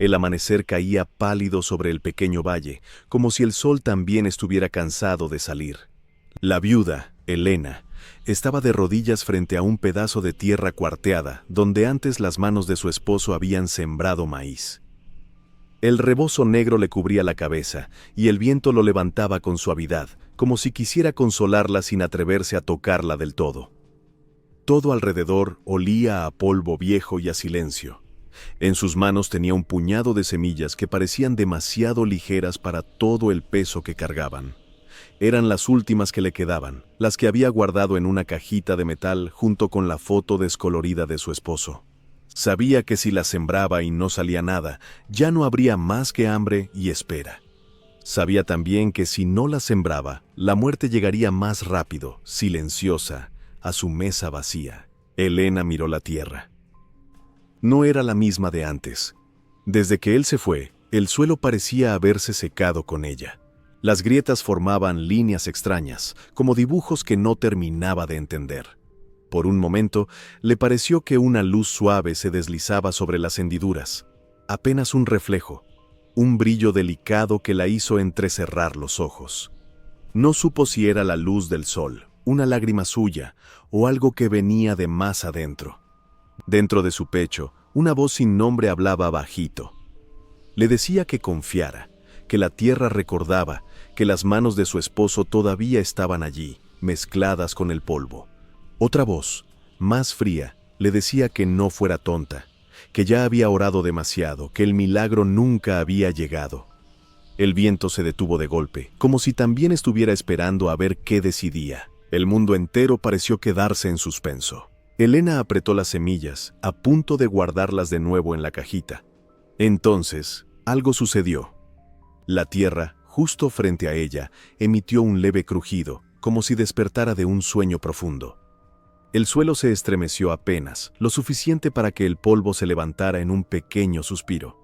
El amanecer caía pálido sobre el pequeño valle, como si el sol también estuviera cansado de salir. La viuda, Elena, estaba de rodillas frente a un pedazo de tierra cuarteada, donde antes las manos de su esposo habían sembrado maíz. El rebozo negro le cubría la cabeza, y el viento lo levantaba con suavidad, como si quisiera consolarla sin atreverse a tocarla del todo. Todo alrededor olía a polvo viejo y a silencio. En sus manos tenía un puñado de semillas que parecían demasiado ligeras para todo el peso que cargaban. Eran las últimas que le quedaban, las que había guardado en una cajita de metal junto con la foto descolorida de su esposo. Sabía que si las sembraba y no salía nada, ya no habría más que hambre y espera. Sabía también que si no las sembraba, la muerte llegaría más rápido, silenciosa, a su mesa vacía. Elena miró la tierra. No era la misma de antes. Desde que él se fue, el suelo parecía haberse secado con ella. Las grietas formaban líneas extrañas, como dibujos que no terminaba de entender. Por un momento, le pareció que una luz suave se deslizaba sobre las hendiduras. Apenas un reflejo, un brillo delicado que la hizo entrecerrar los ojos. No supo si era la luz del sol, una lágrima suya, o algo que venía de más adentro. Dentro de su pecho, una voz sin nombre hablaba bajito. Le decía que confiara, que la tierra recordaba, que las manos de su esposo todavía estaban allí, mezcladas con el polvo. Otra voz, más fría, le decía que no fuera tonta, que ya había orado demasiado, que el milagro nunca había llegado. El viento se detuvo de golpe, como si también estuviera esperando a ver qué decidía. El mundo entero pareció quedarse en suspenso. Elena apretó las semillas, a punto de guardarlas de nuevo en la cajita. Entonces, algo sucedió. La tierra, justo frente a ella, emitió un leve crujido, como si despertara de un sueño profundo. El suelo se estremeció apenas, lo suficiente para que el polvo se levantara en un pequeño suspiro.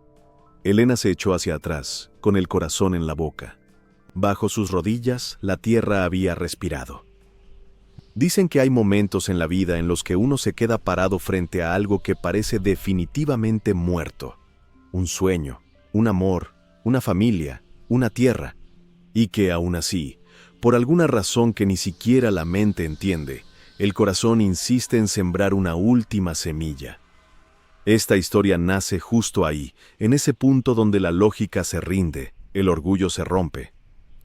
Elena se echó hacia atrás, con el corazón en la boca. Bajo sus rodillas, la tierra había respirado. Dicen que hay momentos en la vida en los que uno se queda parado frente a algo que parece definitivamente muerto. Un sueño, un amor, una familia, una tierra. Y que aún así, por alguna razón que ni siquiera la mente entiende, el corazón insiste en sembrar una última semilla. Esta historia nace justo ahí, en ese punto donde la lógica se rinde, el orgullo se rompe.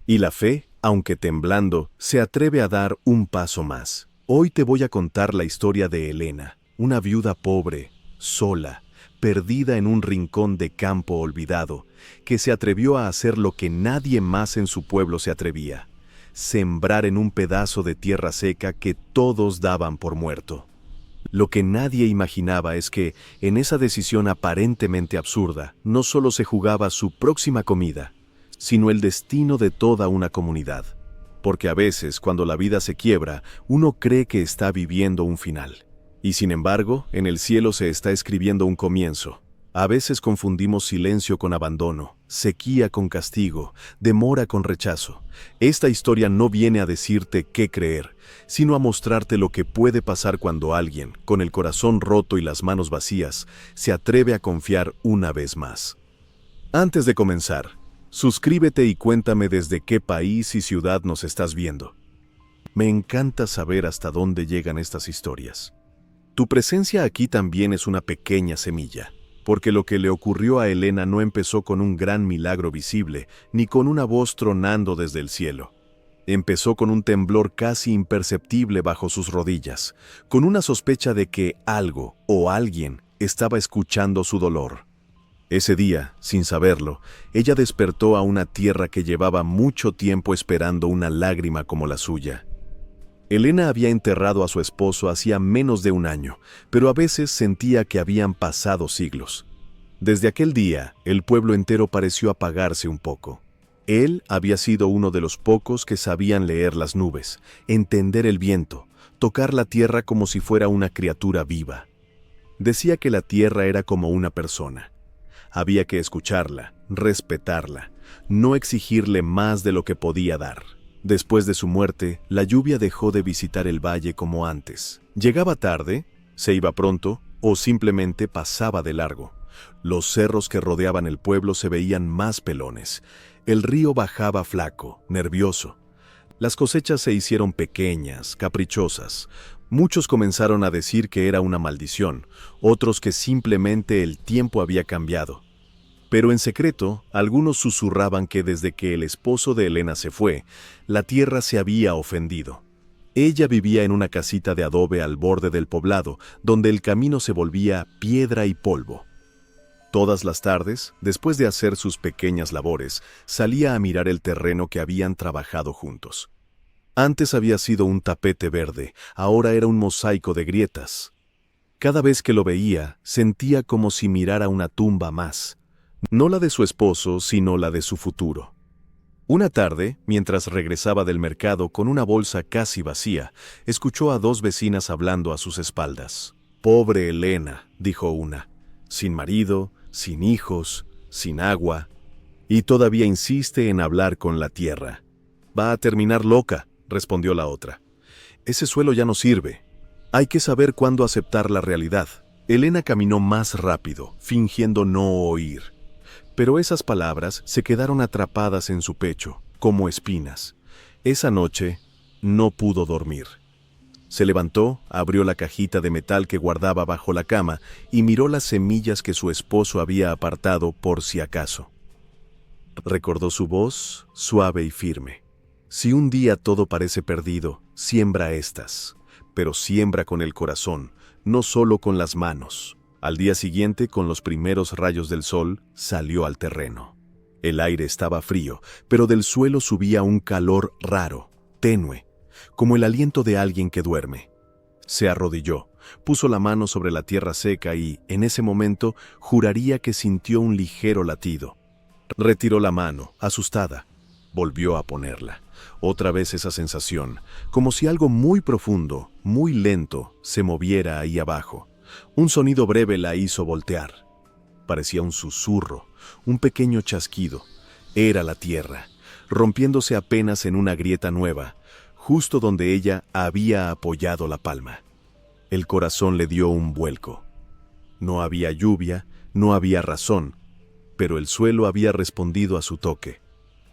Y la fe, aunque temblando, se atreve a dar un paso más. Hoy te voy a contar la historia de Elena, una viuda pobre, sola, perdida en un rincón de campo olvidado, que se atrevió a hacer lo que nadie más en su pueblo se atrevía: sembrar en un pedazo de tierra seca que todos daban por muerto. Lo que nadie imaginaba es que, en esa decisión aparentemente absurda, no solo se jugaba su próxima comida, sino el destino de toda una comunidad. Porque a veces, cuando la vida se quiebra, uno cree que está viviendo un final. Y sin embargo, en el cielo se está escribiendo un comienzo. A veces confundimos silencio con abandono, sequía con castigo, demora con rechazo. Esta historia no viene a decirte qué creer, sino a mostrarte lo que puede pasar cuando alguien, con el corazón roto y las manos vacías, se atreve a confiar una vez más. Antes de comenzar, suscríbete y cuéntame desde qué país y ciudad nos estás viendo. Me encanta saber hasta dónde llegan estas historias. Tu presencia aquí también es una pequeña semilla. Porque lo que le ocurrió a Elena no empezó con un gran milagro visible, ni con una voz tronando desde el cielo. Empezó con un temblor casi imperceptible bajo sus rodillas, con una sospecha de que algo o alguien estaba escuchando su dolor. Ese día, sin saberlo, ella despertó a una tierra que llevaba mucho tiempo esperando una lágrima como la suya. Elena había enterrado a su esposo hacía menos de un año, pero a veces sentía que habían pasado siglos. Desde aquel día, el pueblo entero pareció apagarse un poco. Él había sido uno de los pocos que sabían leer las nubes, entender el viento, tocar la tierra como si fuera una criatura viva. Decía que la tierra era como una persona. Había que escucharla, respetarla, no exigirle más de lo que podía dar. Después de su muerte, la lluvia dejó de visitar el valle como antes. Llegaba tarde, se iba pronto o simplemente pasaba de largo, Los cerros que rodeaban el pueblo se veían más pelones. El río bajaba flaco, nervioso. Las cosechas se hicieron pequeñas, caprichosas. Muchos comenzaron a decir que era una maldición, otros que simplemente el tiempo había cambiado. Pero en secreto, algunos susurraban que desde que el esposo de Elena se fue, la tierra se había ofendido. Ella vivía en una casita de adobe al borde del poblado, donde el camino se volvía piedra y polvo. Todas las tardes, después de hacer sus pequeñas labores, salía a mirar el terreno que habían trabajado juntos. Antes había sido un tapete verde, ahora era un mosaico de grietas. Cada vez que lo veía, sentía como si mirara una tumba más. No la de su esposo, sino la de su futuro. Una tarde, mientras regresaba del mercado con una bolsa casi vacía, escuchó a dos vecinas hablando a sus espaldas. «Pobre Elena», dijo una, «sin marido, sin hijos, sin agua, y todavía insiste en hablar con la tierra». «Va a terminar loca», respondió la otra. «Ese suelo ya no sirve. Hay que saber cuándo aceptar la realidad». Elena caminó más rápido, fingiendo no oír. Pero esas palabras se quedaron atrapadas en su pecho, como espinas. Esa noche no pudo dormir. Se levantó, abrió la cajita de metal que guardaba bajo la cama y miró las semillas que su esposo había apartado por si acaso. Recordó su voz, suave y firme. Si un día todo parece perdido, siembra estas, pero siembra con el corazón, no solo con las manos. Al día siguiente, con los primeros rayos del sol, salió al terreno. El aire estaba frío, pero del suelo subía un calor raro, tenue, como el aliento de alguien que duerme. Se arrodilló, puso la mano sobre la tierra seca y, en ese momento, juraría que sintió un ligero latido. Retiró la mano, asustada. Volvió a ponerla. Otra vez esa sensación, como si algo muy profundo, muy lento, se moviera ahí abajo. Un sonido breve la hizo voltear. Parecía un susurro, un pequeño chasquido. Era la tierra, rompiéndose apenas en una grieta nueva, justo donde ella había apoyado la palma. El corazón le dio un vuelco. No había lluvia, no había razón, pero el suelo había respondido a su toque.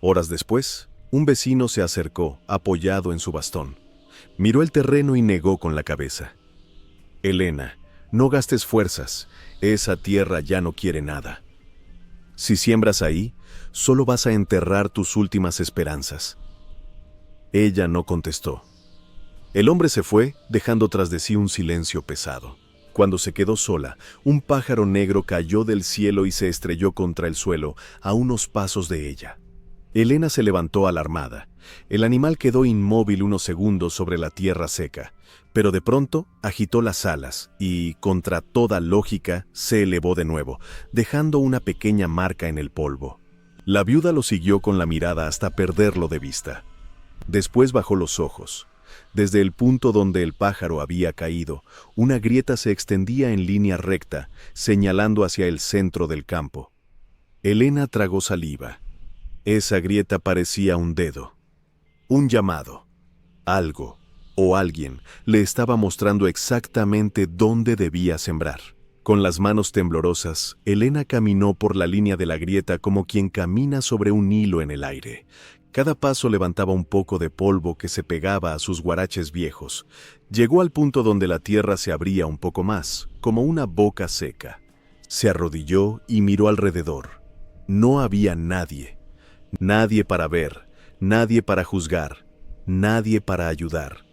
Horas después, un vecino se acercó, apoyado en su bastón. Miró el terreno y negó con la cabeza. «Elena, no gastes fuerzas, esa tierra ya no quiere nada. Si siembras ahí, solo vas a enterrar tus últimas esperanzas». Ella no contestó. El hombre se fue, dejando tras de sí un silencio pesado. Cuando se quedó sola, un pájaro negro cayó del cielo y se estrelló contra el suelo, a unos pasos de ella. Elena se levantó alarmada. El animal quedó inmóvil unos segundos sobre la tierra seca, pero de pronto agitó las alas y, contra toda lógica, se elevó de nuevo, dejando una pequeña marca en el polvo. La viuda lo siguió con la mirada hasta perderlo de vista. Después bajó los ojos. Desde el punto donde el pájaro había caído, una grieta se extendía en línea recta, señalando hacia el centro del campo. Elena tragó saliva. Esa grieta parecía un dedo. Un llamado. Algo o alguien le estaba mostrando exactamente dónde debía sembrar. Con las manos temblorosas, Elena caminó por la línea de la grieta como quien camina sobre un hilo en el aire. Cada paso levantaba un poco de polvo que se pegaba a sus guaraches viejos. Llegó al punto donde la tierra se abría un poco más, como una boca seca. Se arrodilló y miró alrededor. No había nadie. Nadie para ver, nadie para juzgar, nadie para ayudar.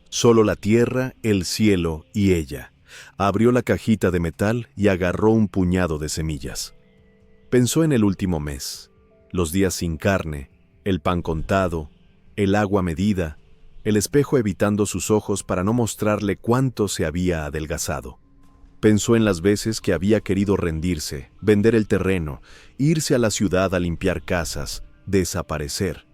Solo la tierra, el cielo y ella. Abrió la cajita de metal y agarró un puñado de semillas. Pensó en el último mes, los días sin carne, el pan contado, el agua medida, el espejo evitando sus ojos para no mostrarle cuánto se había adelgazado. Pensó en las veces que había querido rendirse, vender el terreno, irse a la ciudad a limpiar casas, desaparecer.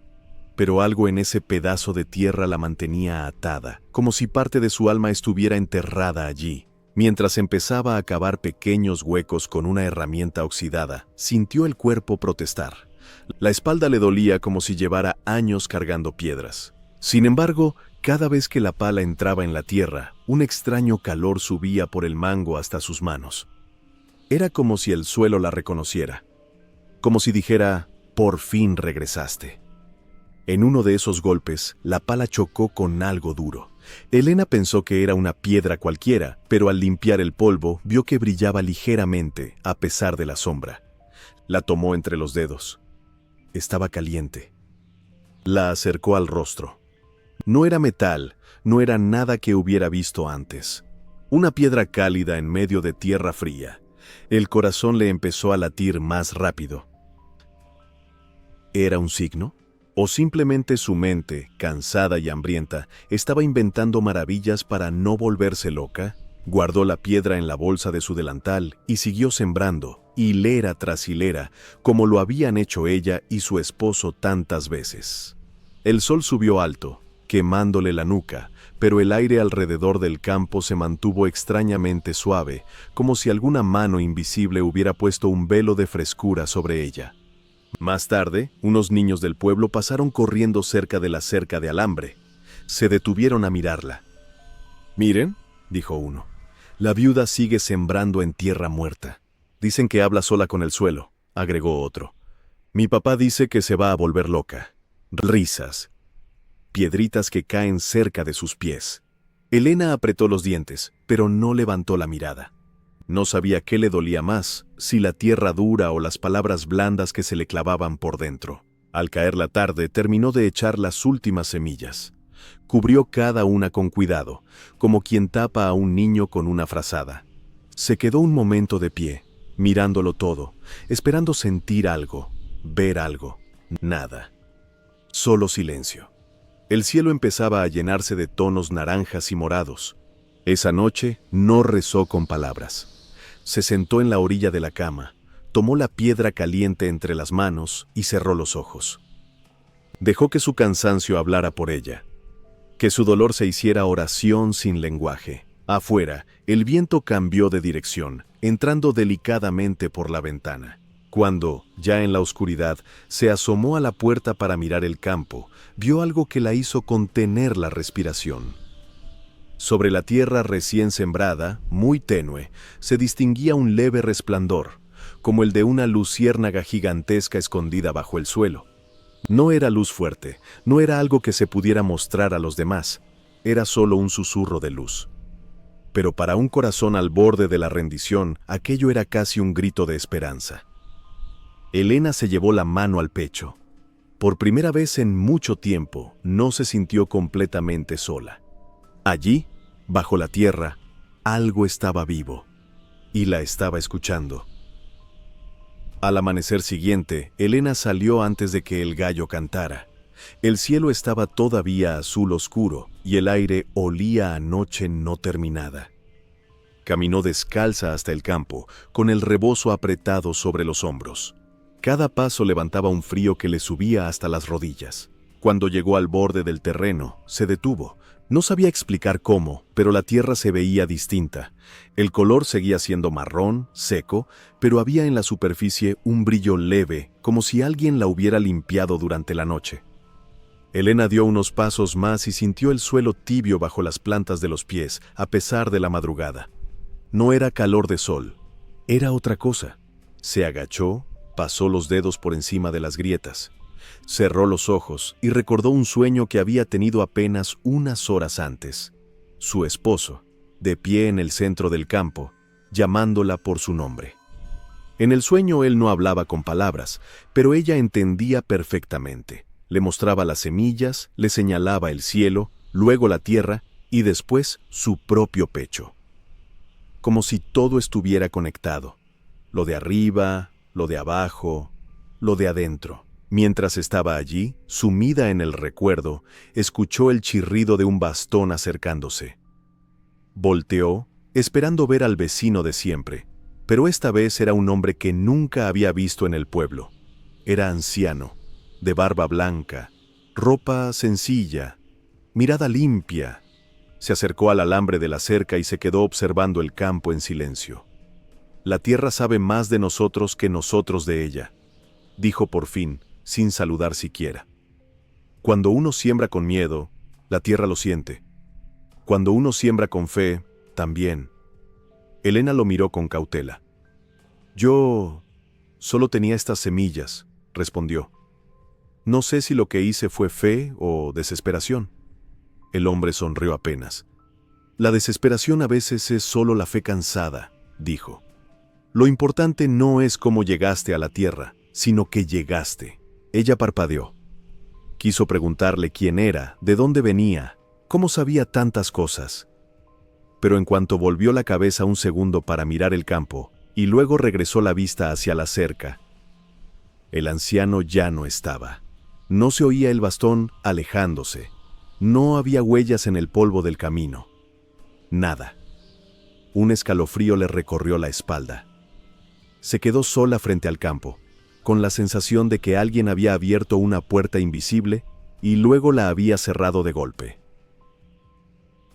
Pero algo en ese pedazo de tierra la mantenía atada, como si parte de su alma estuviera enterrada allí. Mientras empezaba a cavar pequeños huecos con una herramienta oxidada, sintió el cuerpo protestar. La espalda le dolía como si llevara años cargando piedras. Sin embargo, cada vez que la pala entraba en la tierra, un extraño calor subía por el mango hasta sus manos. Era como si el suelo la reconociera, como si dijera, por fin regresaste. En uno de esos golpes, la pala chocó con algo duro. Elena pensó que era una piedra cualquiera, pero al limpiar el polvo vio que brillaba ligeramente a pesar de la sombra. La tomó entre los dedos. Estaba caliente. La acercó al rostro. No era metal, no era nada que hubiera visto antes. Una piedra cálida en medio de tierra fría. El corazón le empezó a latir más rápido. ¿Era un signo? ¿O simplemente su mente, cansada y hambrienta, estaba inventando maravillas para no volverse loca? Guardó la piedra en la bolsa de su delantal y siguió sembrando, hilera tras hilera, como lo habían hecho ella y su esposo tantas veces. El sol subió alto, quemándole la nuca, pero el aire alrededor del campo se mantuvo extrañamente suave, como si alguna mano invisible hubiera puesto un velo de frescura sobre ella. Más tarde, unos niños del pueblo pasaron corriendo cerca de la cerca de alambre. Se detuvieron a mirarla. «Miren», dijo uno, «la viuda sigue sembrando en tierra muerta. Dicen que habla sola con el suelo», agregó otro. «Mi papá dice que se va a volver loca». Risas. Piedritas que caen cerca de sus pies. Elena apretó los dientes, pero no levantó la mirada. No sabía qué le dolía más, si la tierra dura o las palabras blandas que se le clavaban por dentro. Al caer la tarde, terminó de echar las últimas semillas. Cubrió cada una con cuidado, como quien tapa a un niño con una frazada. Se quedó un momento de pie, mirándolo todo, esperando sentir algo, ver algo. Nada. Solo silencio. El cielo empezaba a llenarse de tonos naranjas y morados. Esa noche no rezó con palabras. Se sentó en la orilla de la cama, tomó la piedra caliente entre las manos y cerró los ojos. Dejó que su cansancio hablara por ella, que su dolor se hiciera oración sin lenguaje. Afuera, el viento cambió de dirección, entrando delicadamente por la ventana. Cuando, ya en la oscuridad, se asomó a la puerta para mirar el campo, vio algo que la hizo contener la respiración. Sobre la tierra recién sembrada, muy tenue, se distinguía un leve resplandor, como el de una luciérnaga gigantesca escondida bajo el suelo. No era luz fuerte, no era algo que se pudiera mostrar a los demás, era solo un susurro de luz. Pero para un corazón al borde de la rendición, aquello era casi un grito de esperanza. Elena se llevó la mano al pecho. Por primera vez en mucho tiempo, no se sintió completamente sola. Allí, bajo la tierra, algo estaba vivo, y la estaba escuchando. Al amanecer siguiente, Elena salió antes de que el gallo cantara. El cielo estaba todavía azul oscuro, y el aire olía a noche no terminada. Caminó descalza hasta el campo, con el rebozo apretado sobre los hombros. Cada paso levantaba un frío que le subía hasta las rodillas. Cuando llegó al borde del terreno, se detuvo. No sabía explicar cómo, pero la tierra se veía distinta. El color seguía siendo marrón, seco, pero había en la superficie un brillo leve, como si alguien la hubiera limpiado durante la noche. Elena dio unos pasos más y sintió el suelo tibio bajo las plantas de los pies, a pesar de la madrugada. No era calor de sol, era otra cosa. Se agachó, pasó los dedos por encima de las grietas. Cerró los ojos y recordó un sueño que había tenido apenas unas horas antes. Su esposo, de pie en el centro del campo, llamándola por su nombre. En el sueño él no hablaba con palabras, pero ella entendía perfectamente. Le mostraba las semillas, le señalaba el cielo, luego la tierra y después su propio pecho. Como si todo estuviera conectado. Lo de arriba, lo de abajo, lo de adentro. Mientras estaba allí, sumida en el recuerdo, escuchó el chirrido de un bastón acercándose. Volteó, esperando ver al vecino de siempre, pero esta vez era un hombre que nunca había visto en el pueblo. Era anciano, de barba blanca, ropa sencilla, mirada limpia. Se acercó al alambre de la cerca y se quedó observando el campo en silencio. «La tierra sabe más de nosotros que nosotros de ella», dijo por fin, sin saludar siquiera. Cuando uno siembra con miedo, la tierra lo siente. Cuando uno siembra con fe, también. Elena lo miró con cautela. Yo solo tenía estas semillas, respondió. No sé si lo que hice fue fe o desesperación. El hombre sonrió apenas. La desesperación a veces es solo la fe cansada, dijo. Lo importante no es cómo llegaste a la tierra, sino que llegaste. Ella parpadeó. Quiso preguntarle quién era, de dónde venía, cómo sabía tantas cosas. Pero en cuanto volvió la cabeza un segundo para mirar el campo, y luego regresó la vista hacia la cerca, el anciano ya no estaba. No se oía el bastón alejándose. No había huellas en el polvo del camino. Nada. Un escalofrío le recorrió la espalda. Se quedó sola frente al campo, con la sensación de que alguien había abierto una puerta invisible y luego la había cerrado de golpe.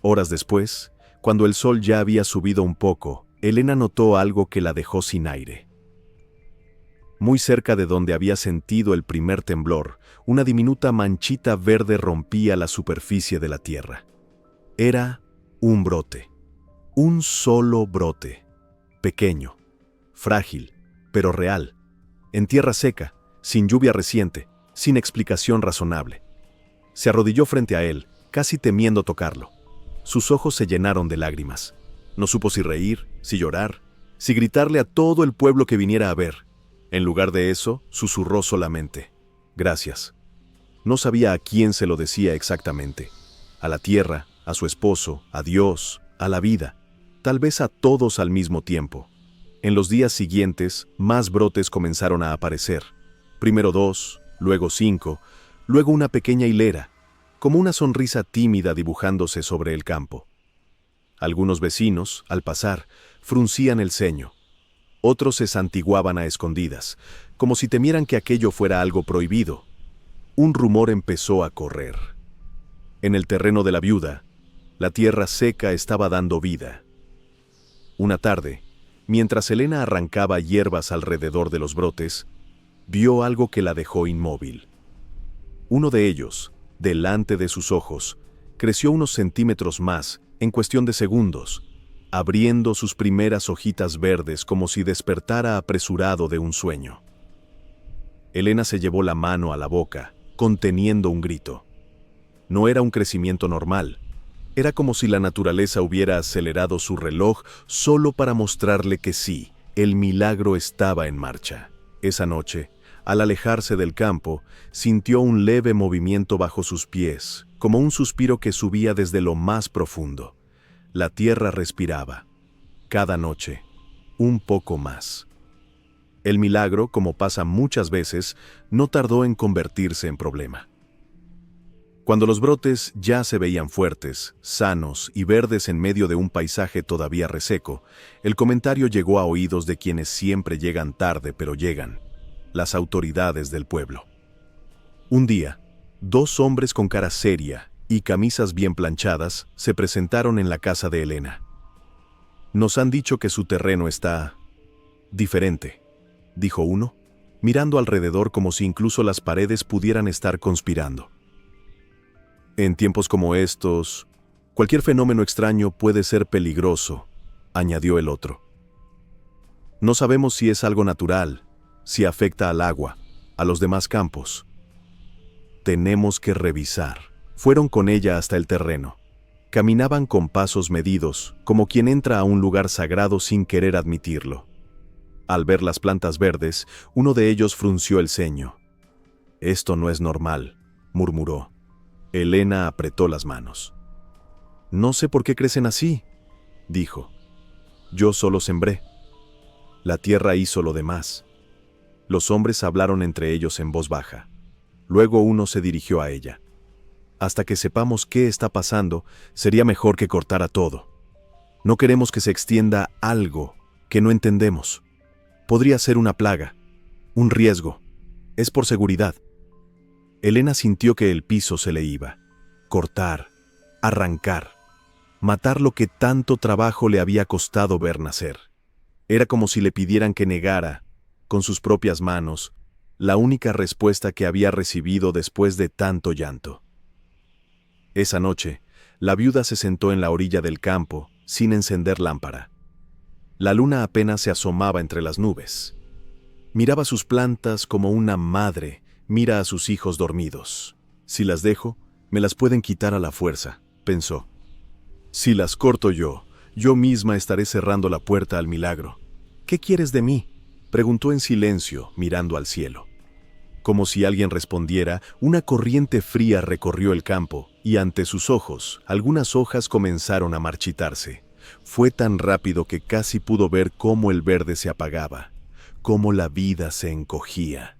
Horas después, cuando el sol ya había subido un poco, Elena notó algo que la dejó sin aire. Muy cerca de donde había sentido el primer temblor, una diminuta manchita verde rompía la superficie de la tierra. Era un brote. Un solo brote. Pequeño, frágil, pero real. En tierra seca, sin lluvia reciente, sin explicación razonable. Se arrodilló frente a él, casi temiendo tocarlo. Sus ojos se llenaron de lágrimas. No supo si reír, si llorar, si gritarle a todo el pueblo que viniera a ver. En lugar de eso, susurró solamente: «Gracias». No sabía a quién se lo decía exactamente. A la tierra, a su esposo, a Dios, a la vida. Tal vez a todos al mismo tiempo. En los días siguientes, más brotes comenzaron a aparecer. Primero 2, luego 5, luego una pequeña hilera, como una sonrisa tímida dibujándose sobre el campo. Algunos vecinos, al pasar, fruncían el ceño. Otros se santiguaban a escondidas, como si temieran que aquello fuera algo prohibido. Un rumor empezó a correr. En el terreno de la viuda, la tierra seca estaba dando vida. Una tarde, mientras Elena arrancaba hierbas alrededor de los brotes, vio algo que la dejó inmóvil. Uno de ellos, delante de sus ojos, creció unos centímetros más en cuestión de segundos, abriendo sus primeras hojitas verdes como si despertara apresurado de un sueño. Elena se llevó la mano a la boca, conteniendo un grito. No era un crecimiento normal. Era como si la naturaleza hubiera acelerado su reloj solo para mostrarle que sí, el milagro estaba en marcha. Esa noche, al alejarse del campo, sintió un leve movimiento bajo sus pies, como un suspiro que subía desde lo más profundo. La tierra respiraba. Cada noche, un poco más. El milagro, como pasa muchas veces, no tardó en convertirse en problema. Cuando los brotes ya se veían fuertes, sanos y verdes en medio de un paisaje todavía reseco, el comentario llegó a oídos de quienes siempre llegan tarde, pero llegan: las autoridades del pueblo. Un día, 2 hombres con cara seria y camisas bien planchadas se presentaron en la casa de Elena. «Nos han dicho que su terreno está diferente», dijo uno, mirando alrededor como si incluso las paredes pudieran estar conspirando. «En tiempos como estos, cualquier fenómeno extraño puede ser peligroso», añadió el otro. «No sabemos si es algo natural, si afecta al agua, a los demás campos. Tenemos que revisar». Fueron con ella hasta el terreno. Caminaban con pasos medidos, como quien entra a un lugar sagrado sin querer admitirlo. Al ver las plantas verdes, uno de ellos frunció el ceño. «Esto no es normal», murmuró. Elena apretó las manos. «No sé por qué crecen así», dijo. «Yo solo sembré. La tierra hizo lo demás». Los hombres hablaron entre ellos en voz baja. Luego uno se dirigió a ella. «Hasta que sepamos qué está pasando, sería mejor que cortara todo. No queremos que se extienda algo que no entendemos. Podría ser una plaga, un riesgo. Es por seguridad». Elena sintió que el piso se le iba. Cortar, arrancar, matar lo que tanto trabajo le había costado ver nacer. Era como si le pidieran que negara, con sus propias manos, la única respuesta que había recibido después de tanto llanto. Esa noche, la viuda se sentó en la orilla del campo, sin encender lámpara. La luna apenas se asomaba entre las nubes. Miraba sus plantas como una madre mira a sus hijos dormidos. Si las dejo, me las pueden quitar a la fuerza, pensó. Si las corto yo misma estaré cerrando la puerta al milagro. ¿Qué quieres de mí?, preguntó en silencio, mirando al cielo. Como si alguien respondiera, una corriente fría recorrió el campo y ante sus ojos algunas hojas comenzaron a marchitarse. Fue tan rápido que casi pudo ver cómo el verde se apagaba, cómo la vida se encogía.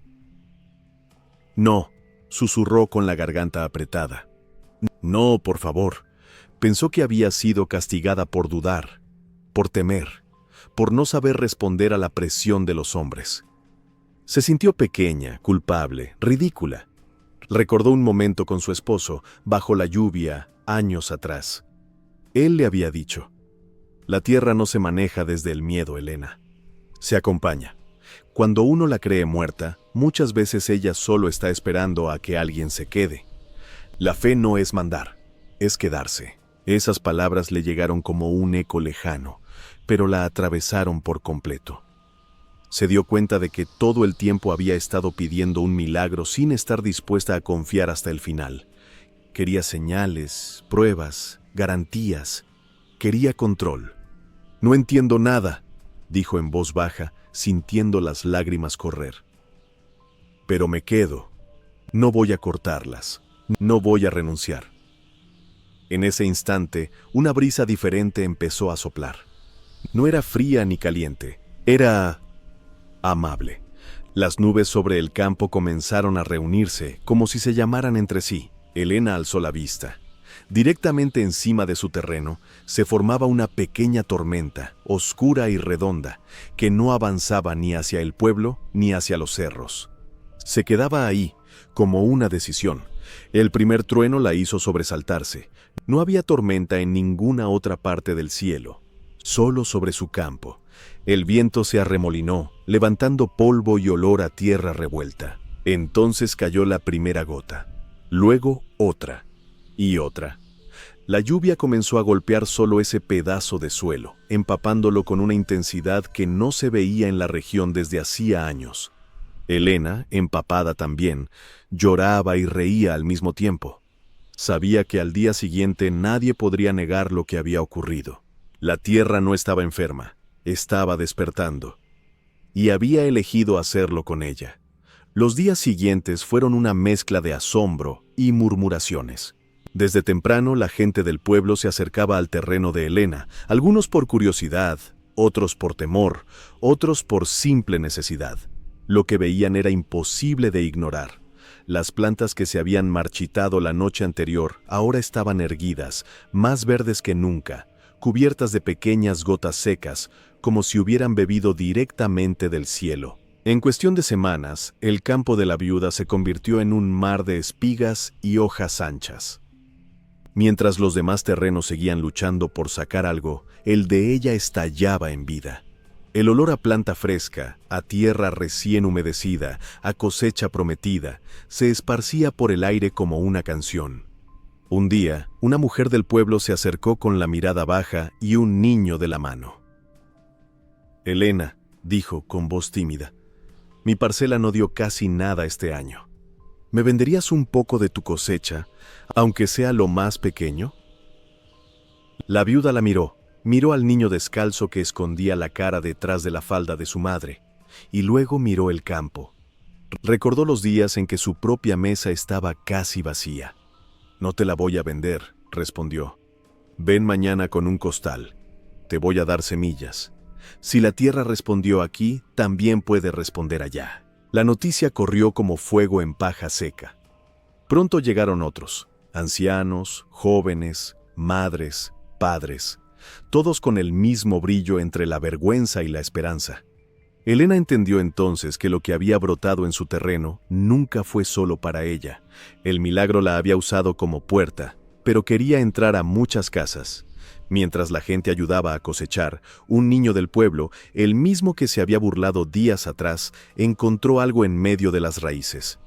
No, susurró con la garganta apretada. No, por favor. Pensó que había sido castigada por dudar, por temer, por no saber responder a la presión de los hombres. Se sintió pequeña, culpable, ridícula. Recordó un momento con su esposo, bajo la lluvia, años atrás. Él le había dicho: la tierra no se maneja desde el miedo, Elena. Se acompaña. Cuando uno la cree muerta, muchas veces ella solo está esperando a que alguien se quede. La fe no es mandar, es quedarse. Esas palabras le llegaron como un eco lejano, pero la atravesaron por completo. Se dio cuenta de que todo el tiempo había estado pidiendo un milagro sin estar dispuesta a confiar hasta el final. Quería señales, pruebas, garantías. Quería control. No entiendo nada, dijo en voz baja, sintiendo las lágrimas correr. Pero me quedo. No voy a cortarlas. No voy a renunciar. En ese instante, una brisa diferente empezó a soplar. No era fría ni caliente, era amable. Las nubes sobre el campo comenzaron a reunirse, como si se llamaran entre sí. Elena alzó la vista. Directamente encima de su terreno se formaba una pequeña tormenta, oscura y redonda, que no avanzaba ni hacia el pueblo ni hacia los cerros. Se quedaba ahí, como una decisión. El primer trueno la hizo sobresaltarse. No había tormenta en ninguna otra parte del cielo, solo sobre su campo. El viento se arremolinó, levantando polvo y olor a tierra revuelta. Entonces cayó la primera gota, luego otra y otra. La lluvia comenzó a golpear solo ese pedazo de suelo, empapándolo con una intensidad que no se veía en la región desde hacía años. Elena, empapada también, lloraba y reía al mismo tiempo. Sabía que al día siguiente nadie podría negar lo que había ocurrido. La tierra no estaba enferma, estaba despertando. Y había elegido hacerlo con ella. Los días siguientes fueron una mezcla de asombro y murmuraciones. Desde temprano la gente del pueblo se acercaba al terreno de Elena, algunos por curiosidad, otros por temor, otros por simple necesidad. Lo que veían era imposible de ignorar. Las plantas que se habían marchitado la noche anterior ahora estaban erguidas, más verdes que nunca, cubiertas de pequeñas gotas secas, como si hubieran bebido directamente del cielo. En cuestión de semanas, el campo de la viuda se convirtió en un mar de espigas y hojas anchas. Mientras los demás terrenos seguían luchando por sacar algo, el de ella estallaba en vida. El olor a planta fresca, a tierra recién humedecida, a cosecha prometida, se esparcía por el aire como una canción. Un día, una mujer del pueblo se acercó con la mirada baja y un niño de la mano. «Elena», dijo con voz tímida, «mi parcela no dio casi nada este año. ¿Me venderías un poco de tu cosecha, aunque sea lo más pequeño?» La viuda la miró al niño descalzo que escondía la cara detrás de la falda de su madre, y luego miró el campo. Recordó los días en que su propia mesa estaba casi vacía. «No te la voy a vender», respondió. «Ven mañana con un costal. Te voy a dar semillas. Si la tierra respondió aquí, también puede responder allá». La noticia corrió como fuego en paja seca. Pronto llegaron otros, ancianos, jóvenes, madres, padres, todos con el mismo brillo entre la vergüenza y la esperanza. Elena entendió entonces que lo que había brotado en su terreno nunca fue solo para ella. El milagro la había usado como puerta, pero quería entrar a muchas casas. Mientras la gente ayudaba a cosechar, un niño del pueblo, el mismo que se había burlado días atrás, encontró algo en medio de las raíces.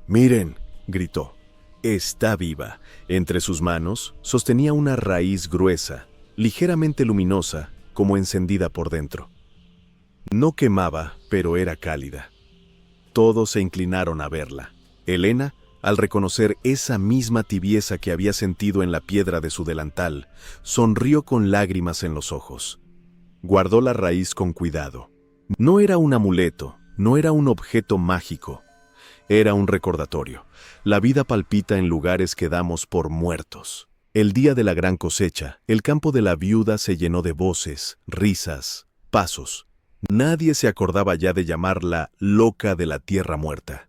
«Miren», gritó, «está viva». Entre sus manos sostenía una raíz gruesa, ligeramente luminosa, como encendida por dentro. No quemaba, pero era cálida. Todos se inclinaron a verla. Elena, al reconocer esa misma tibieza que había sentido en la piedra de su delantal, sonrió con lágrimas en los ojos. Guardó la raíz con cuidado. No era un amuleto, no era un objeto mágico. Era un recordatorio. La vida palpita en lugares que damos por muertos. El día de la gran cosecha, el campo de la viuda se llenó de voces, risas, pasos. Nadie se acordaba ya de llamarla loca de la tierra muerta.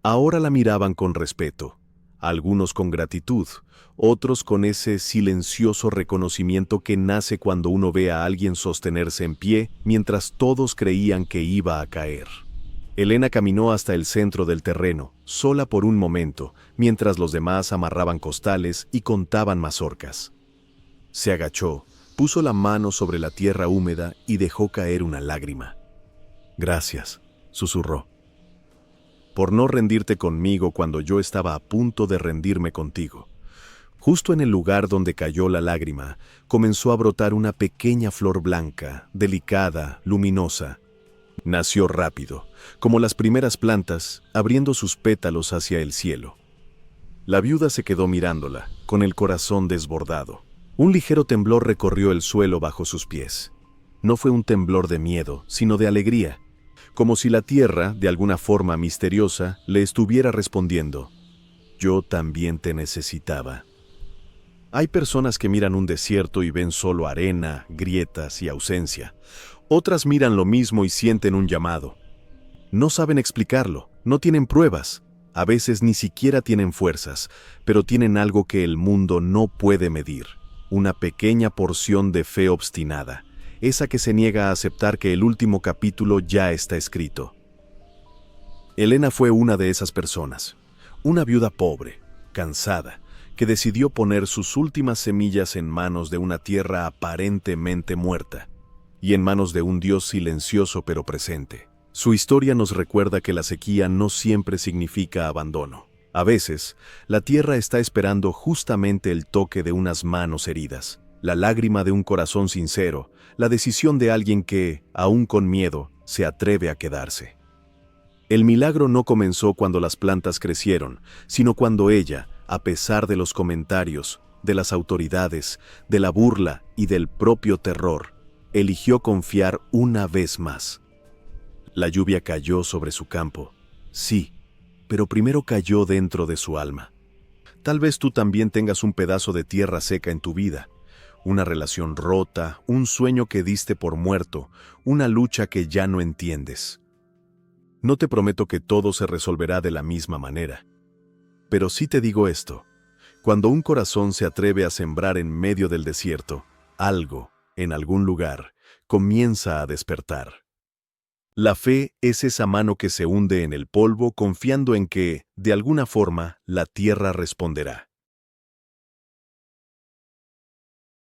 Ahora la miraban con respeto, algunos con gratitud, otros con ese silencioso reconocimiento que nace cuando uno ve a alguien sostenerse en pie mientras todos creían que iba a caer. Elena caminó hasta el centro del terreno, sola por un momento, mientras los demás amarraban costales y contaban mazorcas. Se agachó, puso la mano sobre la tierra húmeda y dejó caer una lágrima. «Gracias», susurró, «por no rendirte conmigo cuando yo estaba a punto de rendirme contigo». Justo en el lugar donde cayó la lágrima, comenzó a brotar una pequeña flor blanca, delicada, luminosa. Nació rápido, como las primeras plantas, abriendo sus pétalos hacia el cielo. La viuda se quedó mirándola, con el corazón desbordado. Un ligero temblor recorrió el suelo bajo sus pies. No fue un temblor de miedo, sino de alegría, como si la tierra, de alguna forma misteriosa, le estuviera respondiendo: «Yo también te necesitaba». Hay personas que miran un desierto y ven solo arena, grietas y ausencia. Otras miran lo mismo y sienten un llamado. No saben explicarlo, no tienen pruebas, a veces ni siquiera tienen fuerzas, pero tienen algo que el mundo no puede medir, una pequeña porción de fe obstinada, esa que se niega a aceptar que el último capítulo ya está escrito. Elena fue una de esas personas, una viuda pobre, cansada, que decidió poner sus últimas semillas en manos de una tierra aparentemente muerta, y en manos de un Dios silencioso pero presente. Su historia nos recuerda que la sequía no siempre significa abandono. A veces, la tierra está esperando justamente el toque de unas manos heridas, la lágrima de un corazón sincero, la decisión de alguien que, aún con miedo, se atreve a quedarse. El milagro no comenzó cuando las plantas crecieron, sino cuando ella, a pesar de los comentarios, de las autoridades, de la burla y del propio terror, eligió confiar una vez más. La lluvia cayó sobre su campo, sí, pero primero cayó dentro de su alma. Tal vez tú también tengas un pedazo de tierra seca en tu vida, una relación rota, un sueño que diste por muerto, una lucha que ya no entiendes. No te prometo que todo se resolverá de la misma manera, pero sí te digo esto: cuando un corazón se atreve a sembrar en medio del desierto, algo, en algún lugar, comienza a despertar. La fe es esa mano que se hunde en el polvo confiando en que, de alguna forma, la tierra responderá.